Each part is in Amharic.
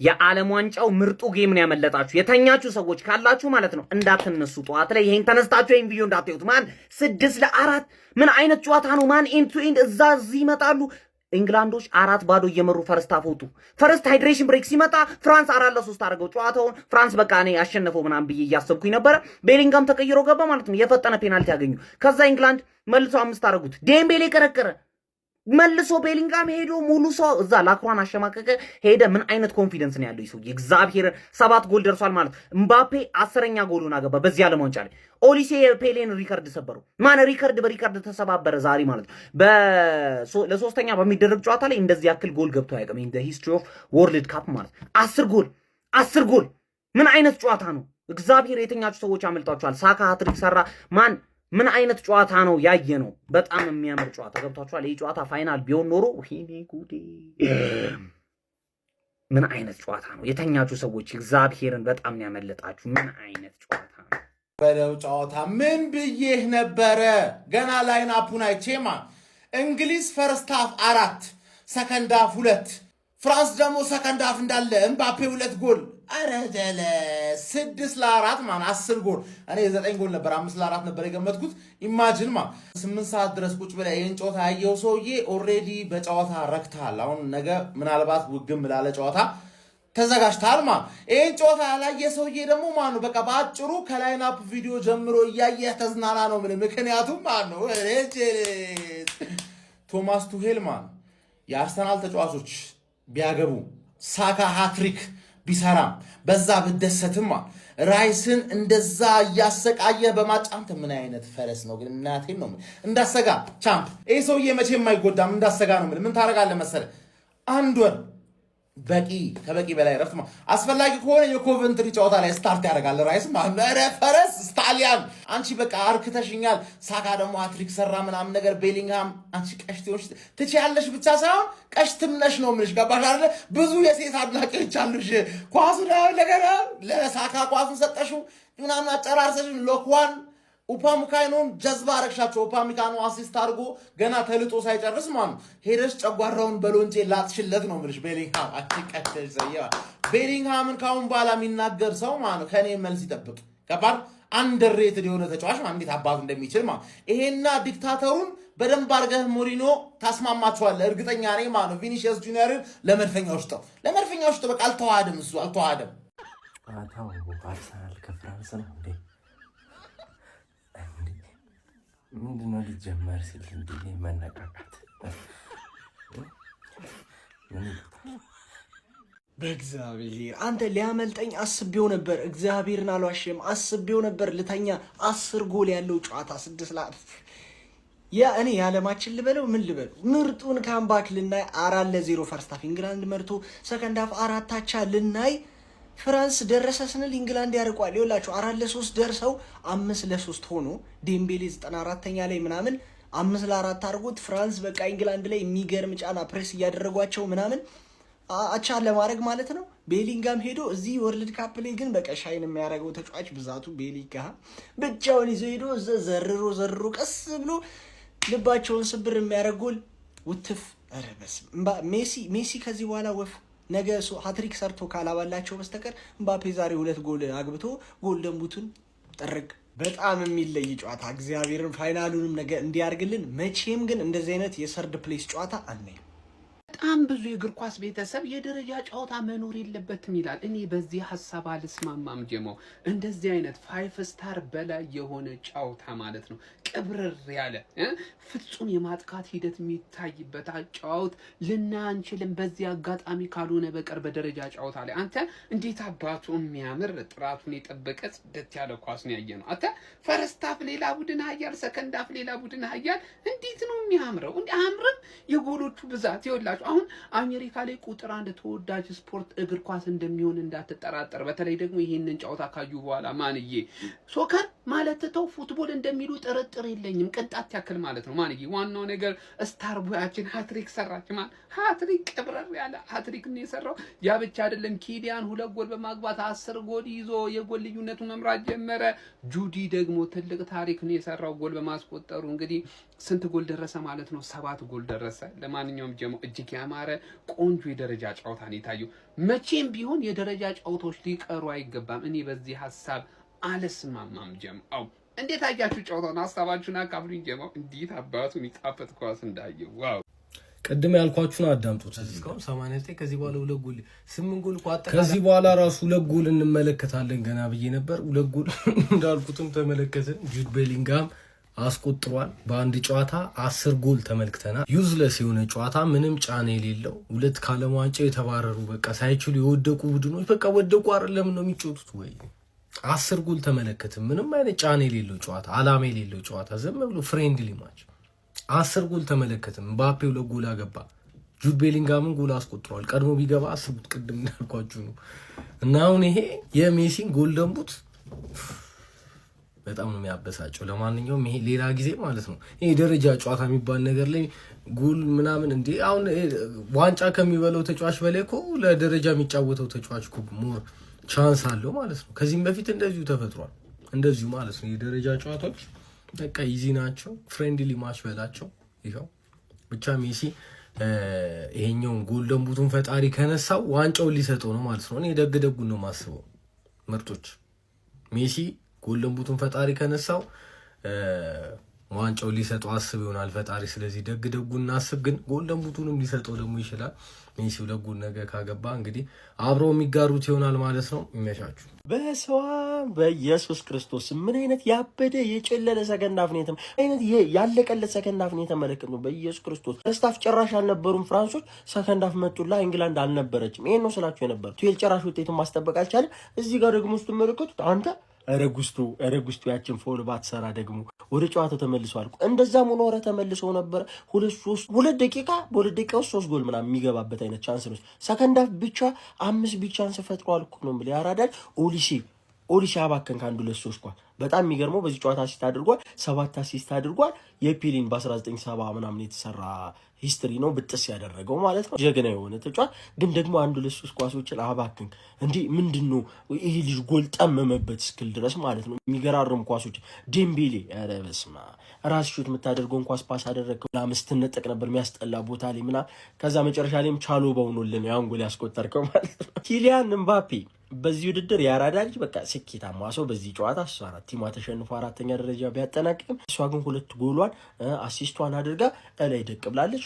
የዓለም ዋንጫው ምርጡ ጌም ነው ያመለጣችሁ የተኛችሁ ሰዎች ካላችሁ ማለት ነው እንዳትነሱ ጧት ላይ ይሄን ተነስታችሁ ይሄን ቪዲዮ እንዳትዩት ማን 6-4 ምን አይነት ጨዋታ ነው ማን ኢንቱ ኢንድ እዚህ ይመጣሉ እንግላንዶች 4-0 እየመሩ ፈርስት አፎቱ ፈርስት ሃይድሬሽን ብሬክ ሲመጣ ፍራንስ 4-3 አድርገው ጨዋታውን ፍራንስ በቃ እኔ ያሸነፈው ምናምን ብዬ እያሰብኩኝ ነበር ቤሊንጋም ተቀይሮ ገባ ማለት ነው የፈጠነ ፔናልቲ ያገኙ ከዛ እንግላንድ መልሶ 5 አደረጉት ዴምቤሌ ቀረቀረ መልሶ ቤሊንጋም ሄዶ ሙሉ ሰው እዛ ላክሯን አሸማቀቀ ሄደ ምን አይነት ኮንፊደንስ ነው ያለው ይሰው የእግዚአብሔር 7 ጎል ደርሷል ማለት ምባፔ 10ኛ ጎሉን አገባ በዚህ ዓለም ዋንጫ ላይ ኦሊሴ ፔሌን ሪከርድ ሰበሩ ማን ሪከርድ በሪከርድ ተሰባበረ ዛሬ ማለት ለሶስተኛ በሚደረግ ጨዋታ ላይ እንደዚህ ያክል ጎል ገብቶ ያቀም in the history of world cup ማለት 10 ጎል ምን አይነት ጨዋታ ነው እግዚአብሔር የተኛችሁ ሰዎች አመልጣችኋል ሳካ ሃትሪክ ሰራ ማን ምን አይነት ጨዋታ ነው ያየ ነው በጣም የሚያምር ጨዋታ ገብታችኋል ይሄ ጨዋታ ፋይናል ቢሆን ኖሮ ወይኔ ጉዴ ምን አይነት ጨዋታ ነው የተኛችሁ ሰዎች እግዚአብሔርን በጣም ነው ያመለጣችሁ ምን አይነት ጨዋታ ነው በለው ጨዋታ ምን ብዬህ ነበረ ገና ላይን አፑን አይቼማ እንግሊዝ ፈርስት ሃፍ 4 ሰከንድ ሃፍ 2 ፍራንስ ደግሞ ሰከንድ ሃፍ እንዳለ ኤምባፔ 2 ጎል አረደለ 6-4 ማን 10 ጎል እኔ 9 ጎል ነበር 5-4 ነበር የገመትኩት ኢማጂን ማ 8 ሰዓት ድረስ ቁጭ ብለ ይሄን ጨዋታ ያየው ሰውዬ ኦሬዲ በጨዋታ ረክታል አሁን ነገ ምናልባት ውግም ላለ ጨዋታ ተዘጋጅታል ማ ይሄን ጨዋታ ያላየ ሰውዬ ደግሞ ማኑ በቃ ባጭሩ ከላይን አፕ ቪዲዮ ጀምሮ እያየ ተዝናና ነው ምክንያቱም ማኑ ቶማስ ቱሄል ማን የአርሰናል ተጫዋቾች ቢያገቡ ሳካ ሃትሪክ ቢሰራም በዛ በደሰትማ ራይስን እንደዛ ያሰቃየ በማጫንተ ምን አይነት ፈረስ ነው ግን እናቴን ነው እንዳሰጋ ቻምፕ ይሄ ሰውዬ መቼም የማይጎዳም እንዳሰጋ ነው ምን ታረጋለህ መሰለ አንድ ወር በቂ ከበቂ በላይ ረፍት አስፈላጊ ከሆነ የኮቨንትሪ ጨዋታ ላይ ስታርት ያደርጋል ራይስ ማረ ፈረስ ስታሊያን አንቺ በቃ አርክተሽኛል ሳካ ደግሞ ሃትሪክ ሰራ ምናምን ነገር ቤሊንግሃም አንቺ ቀሽቴዎች ትችያለሽ ብቻ ሳይሆን ቀሽትም ነሽ ነው ምንሽ ገባሽ አይደል ብዙ የሴት አድናቂዎች አሉሽ ኳሱ ነገር ለሳካ ኳሱን ሰጠሽው ምናምን አጨራርሰሽ ሎክዋን ኡፓሚካኖን ጀዝባ አረግሻቸው ኡፓሚካኖ አሲስት አድርጎ ገና ተልጦ ሳይጨርስ ማለት ሄደሽ ጨጓራውን በሎንጄ ላጥሽለት ነው ምልሽ ቤሊንግሃም አትቀጥል ዘያ ቤሊንግሃምን ካሁን በኋላ የሚናገር ሰው ማለት ከኔ መልስ ይጠብቅ ከባድ አንደርሬትድ የሆነ ተጫዋች ማለት እንዴት አባቱ እንደሚችል ማለት ይሄና ዲክታተሩን በደንብ አርገህ ሞሪኖ ታስማማቸዋል እርግጠኛ ነኝ ማለት ቪኒሲየስ ጁኒየርን ለመድፈኛው ውስጥ በቃ አልተዋደም እሱ አልተዋደም አታው አርሰናል ከፍራንስ ነው እንዴ ምንድነው ሊጀመር ሲል እንዴ መነቃቃት በእግዚአብሔር አንተ ሊያመልጠኝ አስቤው ነበር እግዚአብሔርን አልዋሽም አስቤው ነበር ልተኛ 10 ጎል ያለው ጨዋታ 6-4 ያ እኔ ያለማችን ልበለው ምን ልበለው ምርጡን ካምባክ ልናይ 4-0 ፈርስት ሃፍ ኢንግላንድ መርቶ ሰከንድ ሃፍ 4 አቻ ልናይ ፍራንስ ደረሰ ስንል ኢንግላንድ ያርቋል ይወላችሁ 4-3 ደርሰው 5-3 ሆኖ ዴምቤሌ 94ኛ ላይ ምናምን 5-4 አድርጎት ፍራንስ በቃ ኢንግላንድ ላይ የሚገርም ጫና ፕሬስ እያደረጓቸው ምናምን አቻ ለማድረግ ማለት ነው ቤሊንጋም ሄዶ እዚህ ወርልድ ካፕ ላይ ግን በቃ ሻይን የሚያደርገው ተጫዋች ብዛቱ ቤሊንጋም ብቻውን ይዞ ሄዶ ዘርሮ ቀስ ብሎ ልባቸውን ስብር የሚያደርጉል ውትፍ አረበስ ሜሲ ከዚህ በኋላ ወፍ ነገ ሃትሪክ ሰርቶ ካላባላቸው በስተቀር ምባፔ ዛሬ 2 ጎል አግብቶ ጎልደን ቡቱን ጠረግ በጣም የሚለይ ጨዋታ እግዚአብሔርን ፋይናሉንም ነገ እንዲያርግልን መቼም ግን እንደዚህ አይነት የሰርድ ፕሌስ ጨዋታ አናይ በጣም ብዙ የእግር ኳስ ቤተሰብ የደረጃ ጨዋታ መኖር የለበትም ይላል እኔ በዚህ ሐሳብ አልስማማም ጀሞ እንደዚህ አይነት 5 ስታር በላይ የሆነ ጨዋታ ማለት ነው ቅብርር ያለ ፍጹም የማጥቃት ሂደት የሚታይበት ጨዋታ ልናንችልም በዚህ አጋጣሚ ካልሆነ በቀር በደረጃ ጨዋታ ላይ አንተ እንዴት አባቱ የሚያምር ጥራቱን የጠበቀ ጽድት ያለ ኳስ ነው ያየነው አንተ ፈርስት ሃፍ ሌላ ቡድን ሀያል ሰከንድ ሃፍ ሌላ ቡድን ሀያል እንዴት ነው የሚያምረው እንዴ አምርም የጎሎቹ ብዛት ይወላችሁ አሁን አሜሪካ ላይ ቁጥር 1 ተወዳጅ ስፖርት እግር ኳስ እንደሚሆን እንዳትጠራጠር በተለይ ደግሞ ይሄንን ጨዋታ ካዩ በኋላ ማንዬ ሶከር ማለት ተው ፉትቦል እንደሚሉ ጥርጥር የለኝም ቅንጣት ያክል ማለት ነው ማንዬ ዋናው ነገር ስታር ቦያችን ሃትሪክ ሰራች ማለት ሃትሪክ ቅብረር ያለ ሃትሪክ ነው የሰራው ያ ብቻ አይደለም ኪሊያን 2 ጎል በማግባት 10 ጎል ይዞ የጎል ልዩነቱን መምራት ጀመረ ጁዲ ደግሞ ትልቅ ታሪክ ነው የሰራው ጎል በማስቆጠሩ እንግዲህ ስንት ጎል ደረሰ ማለት ነው 7 ጎል ደረሰ ለማንኛውም ጀሞ እጅግ ያማረ ቆንጆ የደረጃ ጨዋታ ነው የታየው። መቼም ቢሆን የደረጃ ጨዋታዎች ሊቀሩ አይገባም። እኔ በዚህ ሐሳብ አልስማማም። ጀማው እንዴት አያችሁ ጨዋታውን? ሐሳባችሁን አካፍሉኝ። ጀማው እንዴት አባቱን ይጣፈጥ ኳስ እንዳየው ዋው! ቅድም ያልኳችሁን አዳምጡት። እስካሁን 89 ከዚህ በኋላ 2 ጎል 8 ጎል ቋጣ ከዚህ በኋላ ራሱ 2 ጎል እንመለከታለን ገና ብዬ ነበር። 2 ጎል እንዳልኩትም ተመለከትን። ጁድ ቤሊንጋም አስቆጥሯል። በአንድ ጨዋታ 10 ጎል ተመልክተናል። ዩዝለስ የሆነ ጨዋታ፣ ምንም ጫና የሌለው 2 ከዓለም ዋንጫ የተባረሩ በቃ ሳይችሉ የወደቁ ቡድኖች በቃ ወደቁ አይደለም ነው የሚጮቱት ወይ 10 ጎል ተመለከትን። ምንም አይነት ጫና የሌለው ጨዋታ፣ አላማ የሌለው ጨዋታ፣ ዝም ብሎ ፍሬንድሊ ማች 10 ጎል ተመለከትን። ምባፔ 2 ጎል አገባ። ጁድ ቤሊንጋምን ጎል አስቆጥሯል። ቀድሞ ቢገባ አስቡት፣ ቅድም እንዳልኳችሁ ነው። እና አሁን ይሄ የሜሲን ጎል ደንቡት በጣም ነው የሚያበሳጨው። ለማንኛውም ይሄ ሌላ ጊዜ ማለት ነው ይሄ ደረጃ ጨዋታ የሚባል ነገር ላይ ጎል ምናምን እንዴ አሁን ዋንጫ ከሚበለው ተጫዋች በላይ እኮ ለደረጃ የሚጫወተው ተጫዋች እኮ ሞር ቻንስ አለው ማለት ነው። ከዚህም በፊት እንደዚሁ ተፈጥሯል። እንደዚሁ ማለት ነው የደረጃ ጨዋታዎች በቃ ኢዚ ናቸው። ፍሬንድሊ ማች በላቸው። ይኸው ብቻ ሜሲ ይሄኛውን ጎልደን ቡቱን ፈጣሪ ከነሳው ዋንጫውን ሊሰጠው ነው ማለት ነው። እኔ ደጉን ነው ማስበው። ምርጦች ሜሲ ጎልደን ቡቱን ፈጣሪ ከነሳው ዋንጫውን ሊሰጠው አስብ ይሆናል ፈጣሪ። ስለዚህ ደጉን እናስብ። ግን ጎልደን ቡቱንም ሊሰጠው ደግሞ ይችላል። ሜሲ 2 ጎል ነገ ካገባ እንግዲህ አብረው የሚጋሩት ይሆናል ማለት ነው። ይመቻችሁ። በሰዋም በኢየሱስ ክርስቶስ ምን አይነት ያበደ የጨለለ ሰከንዳፍ ነው አይነት ያለቀለት ሰከንዳፍ ነው የተመለከትነው። በኢየሱስ ክርስቶስ ስታፍ ጨራሽ አልነበሩም ፍራንሶች። ሰከንዳፍ መጡላ ኢንግላንድ አልነበረችም። ይሄን ነው ስላችሁ የነበረው። ቱዌል ጨራሽ ውጤቱን ማስጠበቅ አልቻለም። እዚህ ጋር ደግሞ ስትመለከቱት አንተ ረጉስቱ ያችን ፎል ባትሰራ ደግሞ ወደ ጨዋታው ተመልሷል። እንደዛም ሆኖ ተመልሶ ነበር። 2 ደቂቃ በ2 ደቂቃ ውስጥ 3 ጎል ምናምን የሚገባበት አይነት ቻንስ ነው። ሰከንዳፍ ብቻ 5 ቢግ ቻንስ ፈጥሯል እኮ ነው ብለ ያራዳል። ኦሊሲ አባከን ከአንዱ ለሶስት ኳል በጣም የሚገርመው በዚህ ጨዋታ አሲስት አድርጓል። 7 አሲስት አድርጓል። የፒሊን በ1970 ምናምን የተሰራ ሂስትሪ ነው ብጥስ ያደረገው ማለት ነው። ጀግና የሆነ ተጫዋች ግን ደግሞ አንዱ ለሶስት ኳሶችን አባክን እንዴ ምንድነው ይሄ ልጅ ጎል ጠመመበት እስክል ድረስ ማለት ነው። የሚገራርም ኳሶች ዴምቤሌ ኧረ በስመ አብ ራስ ሹት የምታደርገውን ኳስ ፓስ አደረገው። ለአምስት ነጥቅ ነበር የሚያስጠላ ቦታ ላይ ምናምን። ከዛ መጨረሻ ላይም ቻሎ በውኖልን ያን ጎል ያስቆጠርከው ማለት ነው። ኪሊያን ምባፔ በዚህ ውድድር ያራዳ ልጅ በቃ ስኬታማ ሰው። በዚህ ጨዋታ እሷ ናት። ቲሟ ተሸንፎ 4ኛ ደረጃ ቢያጠናቅቅም እሷ ግን 2 ጎሏን አሲስቷን አድርጋ እላይ ደቅ ብላለች።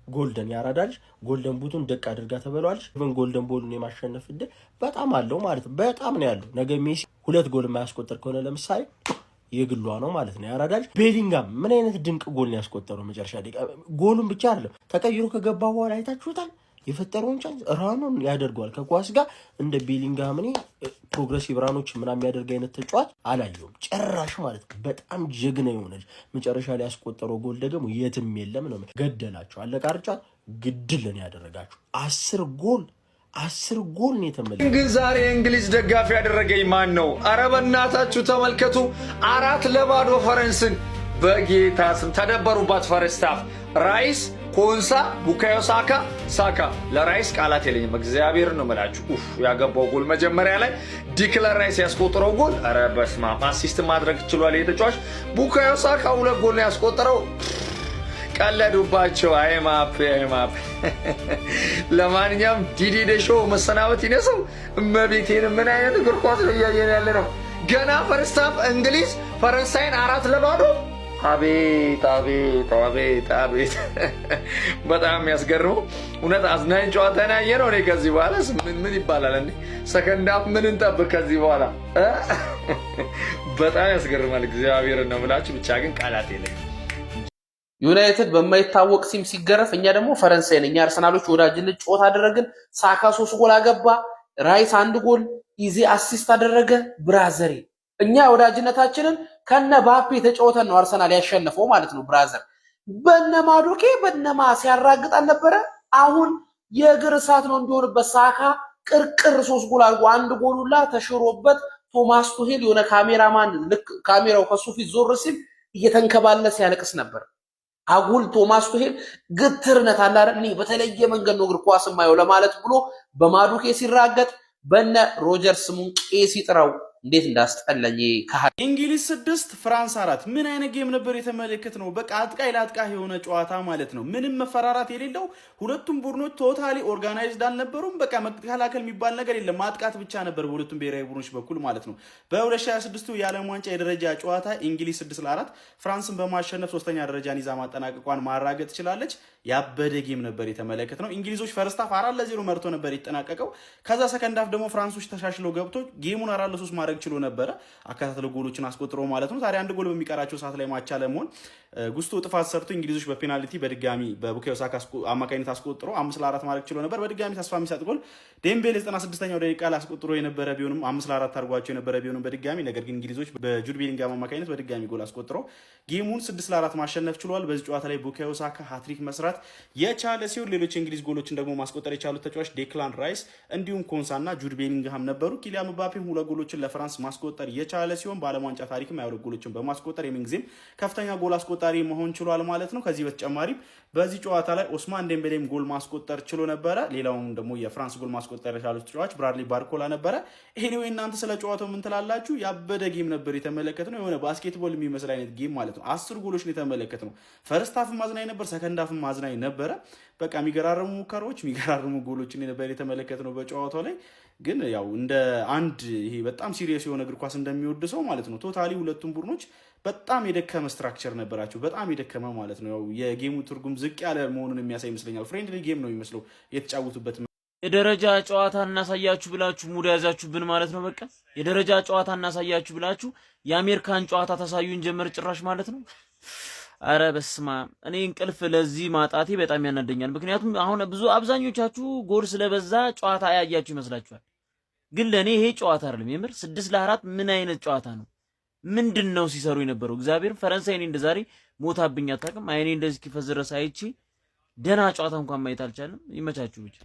ጎልደን ያራዳ ልጅ ጎልደን ቡቱን ደቅ አድርጋ ተበሏለች። ግን ጎልደን ቦሉን የማሸነፍ እድል በጣም አለው ማለት ነው። በጣም ነው ያለው። ነገ ሜሲ 2 ጎል የማያስቆጠር ከሆነ ለምሳሌ የግሏ ነው ማለት ነው። ያራዳ ልጅ ቤሊንጋም ምን አይነት ድንቅ ጎል ነው ያስቆጠረው መጨረሻ ደቂቃ። ጎሉን ብቻ አይደለም ተቀይሮ ከገባ በኋላ አይታችሁታል። የፈጠረውን ቻንስ ራኑን ያደርገዋል ከኳስ ጋር እንደ ቤሊንጋም እኔ ፕሮግሬሲቭ ራኖች ምናምን የሚያደርግ አይነት ተጫዋች አላየሁም ጭራሽ ማለት ነው። በጣም ጀግና የሆነች መጨረሻ ላይ ያስቆጠረው ጎል ደግሞ የትም የለም ነው። ገደላቸው አለቃርጫ ግድልን ያደረጋችሁ 10 ጎል ነው የተመለከተው። ግን ዛሬ የእንግሊዝ ደጋፊ ያደረገኝ ማን ነው? አረ በእናታችሁ ተመልከቱ። 4-0 ፈረንስን በጌታ ስም ተደበሩባት። ፈርስት ሃፍ ራይስ ኮንሳ ቡካዮ ሳካ ለራይስ ቃላት የለኝም። እግዚአብሔር ነው መላችሁ። ያገባው ጎል መጀመሪያ ላይ ዲክለር ራይስ ያስቆጠረው ጎል አረ በስመ አብ አሲስት ማድረግ ችሏል የተጫዋች። ቡካዮ ሳካ 2 ጎል ነው ያስቆጠረው። ቀለዱባቸው። አይማፕ ለማንኛውም ዲዲ ደሾ መሰናበት ይነሰው። እመቤቴን ምን አይነት እግር ኳስ ነው እያየን ያለ ነው። ገና ፈርስት ሃፍ እንግሊዝ ፈረንሳይን 4-0 አቤት በጣም የሚያስገርመው እውነት አዝናኝ ጨዋታ ያየ ነው። እኔ ከዚህ በኋላ ምን ይባላል እንዴ? ሰከንድ ሃፍ ምን እንጠብቅ ከዚህ በኋላ? በጣም ያስገርማል። እግዚአብሔር ነው የምላችሁ። ብቻ ግን ቃላት የለኝም። ዩናይትድ በማይታወቅ ሲም ሲገረፍ፣ እኛ ደግሞ ፈረንሳይ ነኝ። አርሰናሎች ወዳጅነት ጨዋታ አደረግን። ሳካ 3 ጎል አገባ። ራይስ 1 ጎል ኢዜ አሲስት አደረገ። ብራዘር እኛ ወዳጅነታችንን ከነ ባፔ ተጫውተን ነው አርሰናል ያሸነፈው ማለት ነው። ብራዘር በነማዶኬ በነማ ሲያራግጥ አልነበረ? አሁን የእግር እሳት ነው እንዲሆንበት። ሳካ ቅርቅር 3 ጎል አድርጎ 1 ጎሉላ ተሽሮበት ቶማስ ቱሄል የሆነ ካሜራማን ልክ ካሜራው ከሱ ፊት ዞር ሲል እየተንከባለ ሲያለቅስ ነበር። አጉል ቶማስ ቱሄል ግትርነት አለ አይደል? በተለየ መንገድ ነው እግር ኳስ የማየው ለማለት ብሎ በማዶኬ ሲራገጥ በነ ሮጀርስ ሙን ቄስ ይጥራው እንዴት እንዳስጠላኝ እንግሊዝ 6 ፍራንስ 4 ምን አይነት ጌም ነበር የተመለከትነው? በቃ አጥቃይ ለአጥቃይ የሆነ ጨዋታ ማለት ነው። ምንም መፈራራት የሌለው ሁለቱም ቡድኖች ቶታሊ ኦርጋናይዝድ አልነበሩም። በቃ መከላከል የሚባል ነገር የለም፣ ማጥቃት ብቻ ነበር በሁለቱም ብሔራዊ ቡድኖች በኩል ማለት ነው። በ2026 የዓለም ዋንጫ የደረጃ ጨዋታ እንግሊዝ 6-4 ፍራንስን በማሸነፍ 3ኛ ደረጃን ይዛ ማጠናቀቋን ማራገጥ ችላለች። ያበደ ጌም ነበር የተመለከትነው። እንግሊዞች ፈርስት ሃፍ 4-0 መርቶ ነበር የተጠናቀቀው። ከዛ ሰከንድ ሃፍ ደግሞ ፍራንሶች ተሻሽለው ገብቶ ጌሙን 4-3 ማድረግ ችሎ ነበረ። አካታትለው ጎሎችን አስቆጥሮ ማለት ነው። ታዲያ አንድ ጎል በሚቀራቸው ሰዓት ላይ ማቻ ለመሆን ጉስቶ ጥፋት ሰርቶ እንግሊዞች በፔናልቲ በድጋሚ በቡካዮ ሳካ አማካኝነት አስቆጥሮ 5-4 ማድረግ ችሎ ነበር። በድጋሚ ተስፋ የሚሰጥ ጎል ዴምቤሌ 96ኛው ደቂቃ ላይ አስቆጥሮ የነበረ ቢሆንም 5-4 አድርጓቸው የነበረ ቢሆንም በድጋሚ ነገር ግን እንግሊዞች በጁድ ቤሊንጋም አማካኝነት በድጋሚ ጎል አስቆጥሮ ጌሙን 6-4 ማሸነፍ ችሏል። በዚህ ጨዋታ ላይ ቡካዮ ሳካ ሃትሪክ መስራት የቻለ ሲሆን ሌሎች እንግሊዝ ጎሎችን ደግሞ ማስቆጠር የቻሉት ተጫዋች ዴክላን ራይስ እንዲሁም ኮንሳና ጁድ ቤሊንግሃም ነበሩ። ኪሊያን ምባፔም 2 ጎሎችን ለፍራንስ ማስቆጠር የቻለ ሲሆን በዓለም ዋንጫ ታሪክም 22 ጎሎችን በማስቆጠር የምንጊዜም ከፍተኛ ጎል አስቆጣሪ መሆን ችሏል ማለት ነው። ከዚህ በተጨማሪም በዚህ ጨዋታ ላይ ኦስማን ዴምቤሌም ጎል ማስቆጠር ችሎ ነበረ። ሌላውም ደግሞ የፍራንስ ጎል ማስቆጠር የቻሉት ተጫዋች ብራድሊ ባርኮላ ነበረ። ኤኒዌይ እናንተ ስለ ጨዋታው ምን ትላላችሁ? ያበደ ጌም ነበር የተመለከትነው። የሆነ ባስኬትቦል የሚመስል አይነት ጌም ማለት ነው። 10 ጎሎች ነው የተመለከትነው። ፈርስት ሃፍም ማዝናኝ ነበር፣ ሰከንድ ሃፍም ማዝናኝ ነበረ። በቃ የሚገራርሙ ሙከራዎች፣ የሚገራርሙ ጎሎችን ነበር የተመለከትነው በጨዋታው ላይ። ግን ያው እንደ አንድ ይሄ በጣም ሲሪየስ የሆነ እግር ኳስ እንደሚወድ ሰው ማለት ነው ቶታሊ ሁለቱም ቡድኖች በጣም የደከመ ስትራክቸር ነበራቸው። በጣም የደከመ ማለት ነው። ያው የጌሙ ትርጉም ዝቅ ያለ መሆኑን የሚያሳይ ይመስለኛል። ፍሬንድሊ ጌም ነው የሚመስለው የተጫወቱበት። የደረጃ ጨዋታ እናሳያችሁ ብላችሁ ሙድ ያዛችሁብን ማለት ነው። በቃ የደረጃ ጨዋታ እናሳያችሁ ብላችሁ የአሜሪካን ጨዋታ ታሳዩን ጀመር ጭራሽ ማለት ነው። አረ በስማ እኔ እንቅልፍ ለዚህ ማጣቴ በጣም ያናደኛል። ምክንያቱም አሁን አብዛኞቻችሁ ጎል ስለበዛ ጨዋታ ያያችሁ ይመስላችኋል። ግን ለኔ ይሄ ጨዋታ አይደለም። የምር 6-4 ምን አይነት ጨዋታ ነው? ምንድነው ሲሰሩ የነበረው? እግዚአብሔር ፈረንሳይ እኔ እንደዛሬ ሞታብኝ አታውቅም። አይኔ እንደዚህ እስኪፈዝ ድረስ አይቼ ደህና ጨዋታ እንኳን ማየት አልቻለም። ይመቻችሁ ብቻ።